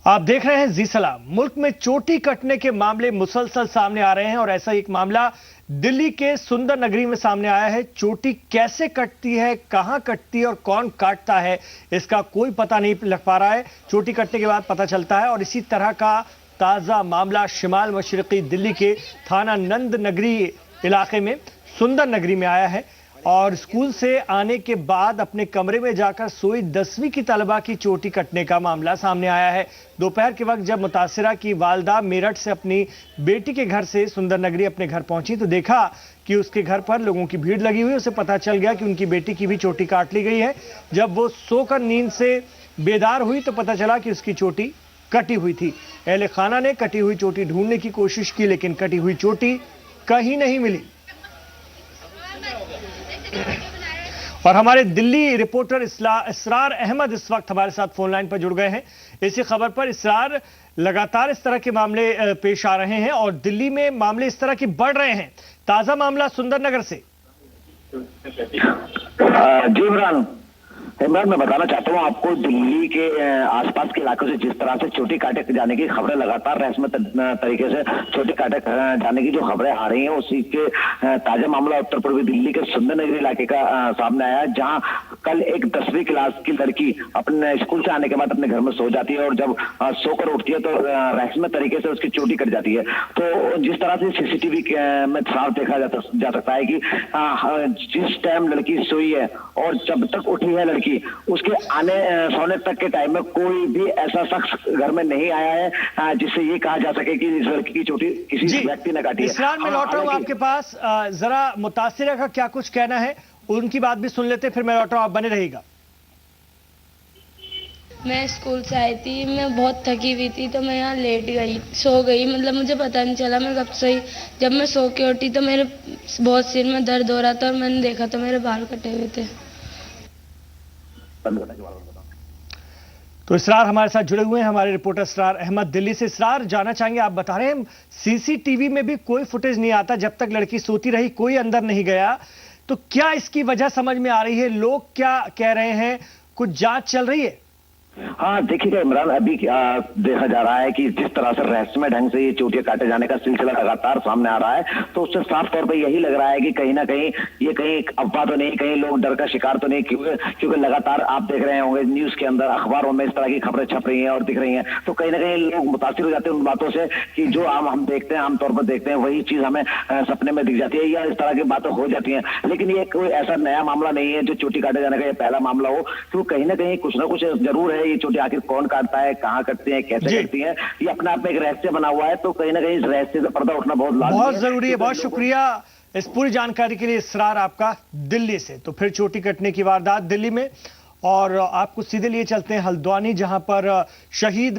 आप देख रहे हैं जी सलाम। मुल्क में चोटी कटने के मामले मुसलसल सामने आ रहे हैं और ऐसा एक मामला दिल्ली के सुंदर नगरी में सामने आया है। चोटी कैसे कटती है, कहां कटती है और कौन काटता है, इसका कोई पता नहीं लग पा रहा है। चोटी कटने के बाद पता चलता है। और इसी तरह का ताजा मामला शिमाल मशरकी दिल्ली के थाना नंद नगरी इलाके में सुंदर नगरी में आया है। और स्कूल से आने के बाद अपने कमरे में जाकर सोई 10वीं की तलबा की चोटी कटने का मामला सामने आया है। दोपहर के वक्त जब मुतासिरा की वालदा मेरठ से अपनी बेटी के घर से सुंदर नगरी अपने घर पहुंची तो देखा कि उसके घर पर लोगों की भीड़ लगी हुई। उसे पता चल गया कि उनकी बेटी की भी चोटी काट ली गई है। जब वो सोकर नींद से बेदार हुई तो पता चला कि उसकी चोटी कटी हुई थी। अहले खाना ने कटी हुई चोटी ढूंढने की कोशिश की, लेकिन कटी हुई चोटी कहीं नहीं मिली। और हमारे दिल्ली रिपोर्टर इसरार अहमद इस वक्त हमारे साथ फोन लाइन पर जुड़ गए हैं। इसी खबर पर इसरार, लगातार इस तरह के मामले पेश आ रहे हैं और दिल्ली में मामले इस तरह के बढ़ रहे हैं। ताजा मामला सुंदरनगर से। जी इमरान, मैं बताना चाहता हूँ आपको, दिल्ली के आसपास के इलाकों से जिस तरह से चोटी काटे जाने की खबरें लगातार रहस्यमय तरीके से चोटी काटे जाने की जो खबरें आ रही हैं, उसी के ताजा मामला उत्तर पूर्वी दिल्ली के सुंदरनगर इलाके का सामने आया, जहां कल एक 10वीं क्लास की लड़की अपने स्कूल से आने के बाद अपने घर में सो जाती है और जब सोकर उठती है तो रहस्यमय तरीके से उसकी चोटी कट जाती है। तो जिस तरह से सीसीटीवी में साफ देखा जा सकता है कि जिस टाइम लड़की सोई है और जब तक उठी है लड़की, उसके आने सोने तक के टाइम में कोई भी ऐसा शख्स घर में नहीं आया है जिससे ये कहा जा सके कि इस लड़की की चोटी किसी व्यक्ति ने काटी है। इसरार, मैं लौट रहा हूं आपके पास। जरा मुतासिरा का क्या कुछ कहना है, उनकी बात भी सुन लेते, फिर मैं लौट रहा हूं, आप बने रहिएगा। मैं स्कूल से आई थी, मैं बहुत थकी हुई थी तो मैं यहाँ लेट गई, सो गई। मतलब मुझे पता नहीं चला मैं कब सोई। जब मैं सो के उठी तो मेरे बहुत सिर में दर्द हो रहा था और मैंने देखा तो मेरे बाल कटे हुए थे। तो इसरार हमारे साथ जुड़े हुए हैं, हमारे रिपोर्टर इसरार अहमद दिल्ली से। इसरार, जानना चाहेंगे, आप बता रहे हैं सीसीटीवी में भी कोई फुटेज नहीं आता, जब तक लड़की सोती रही कोई अंदर नहीं गया, तो क्या इसकी वजह समझ में आ रही है? लोग क्या कह रहे हैं? कुछ जांच चल रही है? हाँ देखिएगा इमरान, अभी देखा जा रहा है कि जिस तरह से रहस्यमय ढंग से ये चोटियां काटे जाने का सिलसिला लगातार सामने आ रहा है, तो उससे साफ तौर पे यही लग रहा है कि कहीं ना कहीं ये कहीं अफवाह तो नहीं, कहीं लोग डर का शिकार तो नहीं, क्योंकि लगातार आप देख रहे होंगे न्यूज के अंदर, अखबारों में इस तरह की खबरें छप रही हैं और दिख रही हैं, तो कहीं ना कहीं लोग मुतासिर हो जाते हैं उन बातों से कि जो हम देखते हैं, आमतौर पर देखते हैं, वही चीज हमें सपने में दिख जाती है या इस तरह की बातें हो जाती हैं। लेकिन ये कोई ऐसा नया मामला नहीं है जो चोटी काटे जाने का ये पहला मामला हो, तो कहीं ना कहीं कुछ ना कुछ जरूर है। ये चोटी आखिर कौन काटता है, कहां कटती है, कैसे कटती है, ये अपने आप में एक रहस्य बना हुआ है। तो कहीं ना कहीं इस रहस्य से पर्दा उठना बहुत जरूरी है। बहुत शुक्रिया इस पूरी जानकारी के लिए इसरार आपका दिल्ली से। तो फिर चोटी कटने की वारदात दिल्ली में, और आपको सीधे लिए चलते हैं हल्द्वानी, जहां पर शहीद